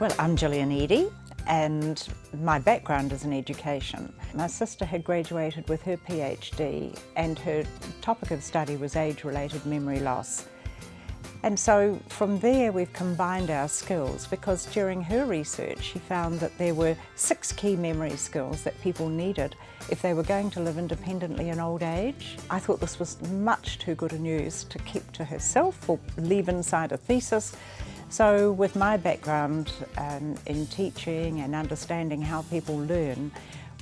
Well, I'm Gillian Eadie and my background is in education. My sister had graduated with her PhD and her topic of study was age-related memory loss. And so from there we've combined our skills, because during her research she found that there were 6 key memory skills that people needed if they were going to live independently in old age. I thought this was much too good a news to keep to herself or leave inside a thesis. So with my background in teaching and understanding how people learn,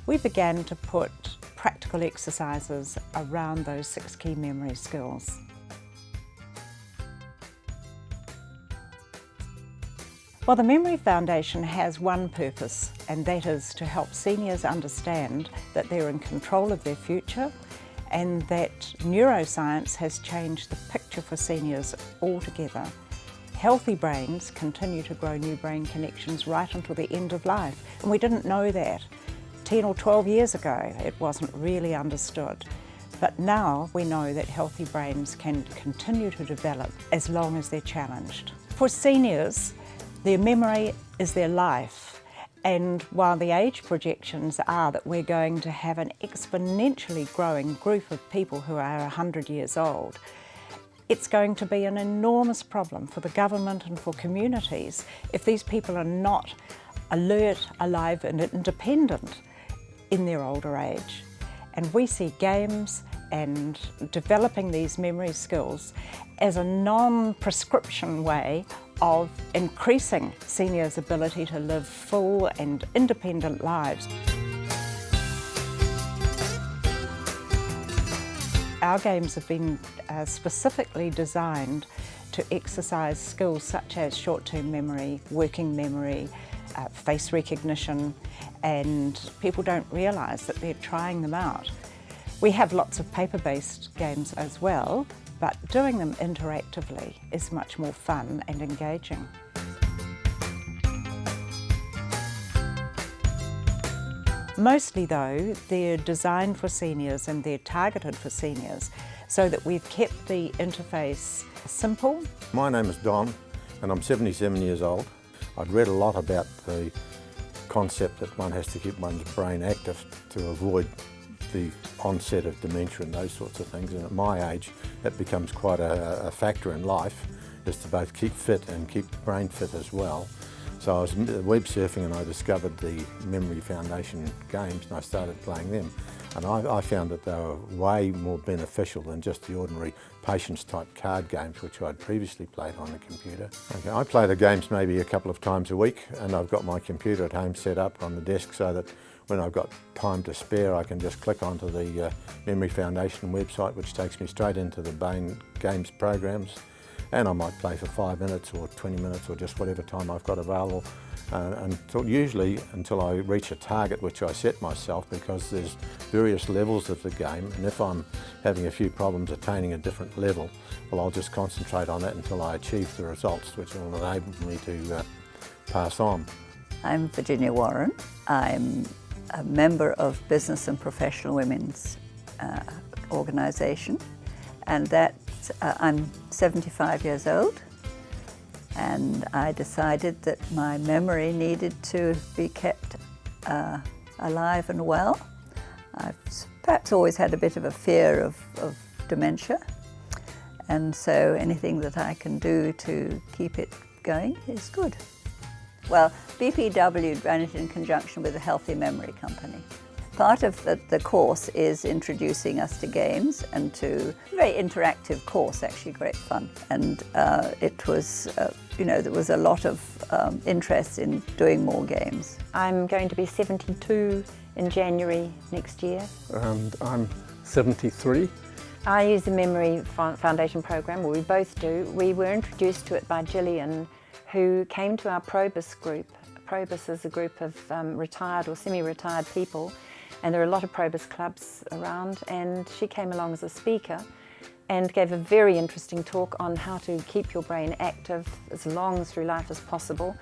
we began to put practical exercises around those 6 key memory skills. Well, the Memory Foundation has one purpose, and that is to help seniors understand that they're in control of their future and that neuroscience has changed the picture for seniors altogether. Healthy brains continue to grow new brain connections right until the end of life, and we didn't know that. 10 or 12 years ago, it wasn't really understood. But now we know that healthy brains can continue to develop as long as they're challenged. For seniors, their memory is their life, and while the age projections are that we're going to have an exponentially growing group of people who are 100 years old, it's going to be an enormous problem for the government and for communities if these people are not alert, alive and independent in their older age. And we see games and developing these memory skills as a non-prescription way of increasing seniors' ability to live full and independent lives. Our games have been specifically designed to exercise skills such as short-term memory, working memory, face recognition, and people don't realise that they're trying them out. We have lots of paper-based games as well, but doing them interactively is much more fun and engaging. Mostly though, they're designed for seniors and they're targeted for seniors so that we've kept the interface simple. My name is Don and I'm 77 years old. I'd read a lot about the concept that one has to keep one's brain active to avoid the onset of dementia and those sorts of things, and at my age that becomes quite a factor in life, is to both keep fit and keep the brain fit as well. So I was web surfing and I discovered the Memory Foundation games and I started playing them, and I found that they were way more beneficial than just the ordinary patience type card games which I'd previously played on the computer. Okay, I play the games maybe a couple of times a week, and I've got my computer at home set up on the desk so that when I've got time to spare I can just click onto the Memory Foundation website, which takes me straight into the games programs, and I might play for 5 minutes or 20 minutes or just whatever time I've got available, usually until I reach a target which I set myself, because there's various levels of the game, and if I'm having a few problems attaining a different level, well, I'll just concentrate on that until I achieve the results which will enable me to pass on. I'm Virginia Warren. I'm a member of Business and Professional Women's organisation, and that I'm 75 years old, and I decided that my memory needed to be kept alive and well. I've perhaps always had a bit of a fear of dementia, and so anything that I can do to keep it going is good. Well, BPW ran it in conjunction with the Healthy Memory Company. Part of the course is introducing us to games and to a very interactive course, actually great fun. And it was, there was a lot of interest in doing more games. I'm going to be 72 in January next year. And I'm 73. I use the Memory Foundation program, or we both do. We were introduced to it by Gillian, who came to our Probus group. Probus is a group of retired or semi-retired people, and there are a lot of Probus clubs around, and she came along as a speaker and gave a very interesting talk on how to keep your brain active as long through life as possible,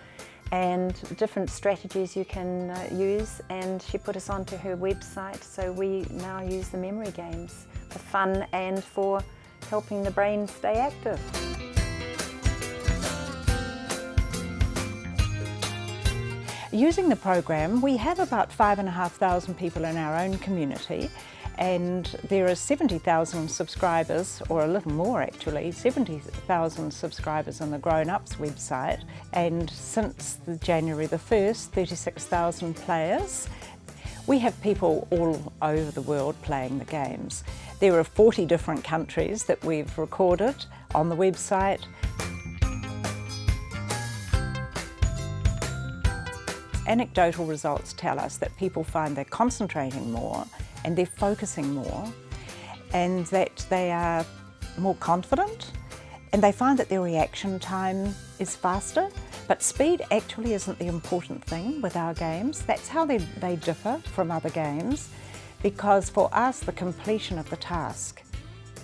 and different strategies you can use, and she put us onto her website, so we now use the memory games for fun and for helping the brain stay active. Using the program, we have about 5,500 people in our own community, and there are 70,000 subscribers, or a little more actually, 70,000 subscribers on the Grown Ups website, and since January the 1st, 36,000 players. We have people all over the world playing the games. There are 40 different countries that we've recorded on the website. Anecdotal results tell us that people find they're concentrating more and they're focusing more, and that they are more confident, and they find that their reaction time is faster. But speed actually isn't the important thing with our games. That's how they differ from other games, because for us the completion of the task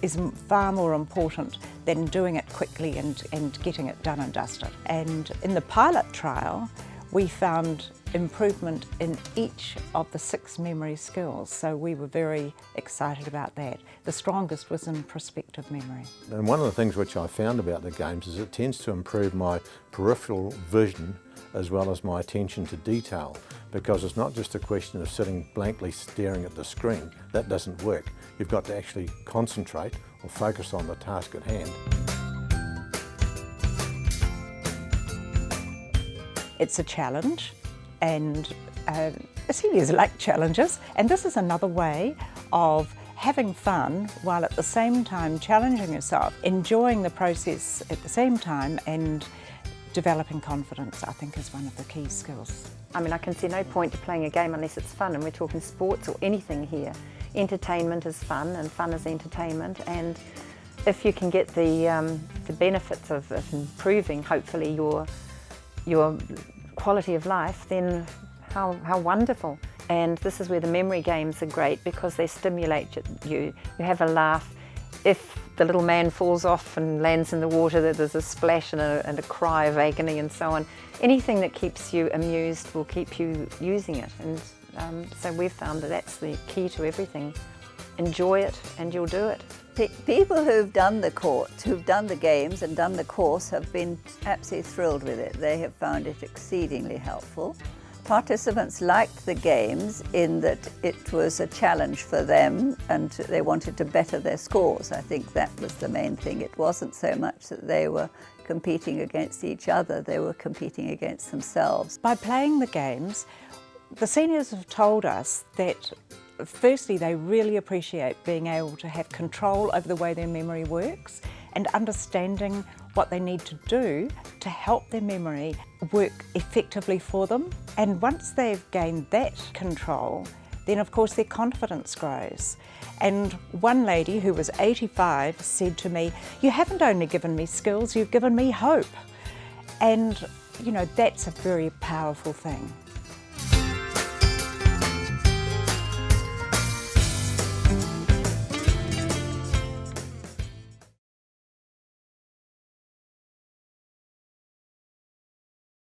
is far more important than doing it quickly and getting it done and dusted. And in the pilot trial, we found improvement in each of the 6 memory skills, so we were very excited about that. The strongest was in prospective memory. And one of the things which I found about the games is it tends to improve my peripheral vision as well as my attention to detail, because it's not just a question of sitting blankly staring at the screen. That doesn't work. You've got to actually concentrate or focus on the task at hand. It's a challenge, and seniors like challenges, and this is another way of having fun while at the same time challenging yourself, enjoying the process at the same time, and developing confidence, I think, is one of the key skills. I mean, I can see no point to playing a game unless it's fun, and we're talking sports or anything here. Entertainment is fun, and fun is entertainment, and if you can get the benefits of improving, hopefully, your quality of life, then how wonderful. And this is where the memory games are great, because they stimulate you. You have a laugh. If the little man falls off and lands in the water, there's a splash and a cry of agony and so on. Anything that keeps you amused will keep you using it. And so we've found that that's the key to everything. Enjoy it and you'll do it. People who've done the games and done the course have been absolutely thrilled with it. They have found it exceedingly helpful. Participants liked the games in that it was a challenge for them and they wanted to better their scores. I think that was the main thing. It wasn't so much that they were competing against each other, they were competing against themselves. By playing the games, the seniors have told us that firstly, they really appreciate being able to have control over the way their memory works and understanding what they need to do to help their memory work effectively for them. And once they've gained that control, then of course their confidence grows. And one lady who was 85 said to me, "You haven't only given me skills, you've given me hope." And you know, that's a very powerful thing.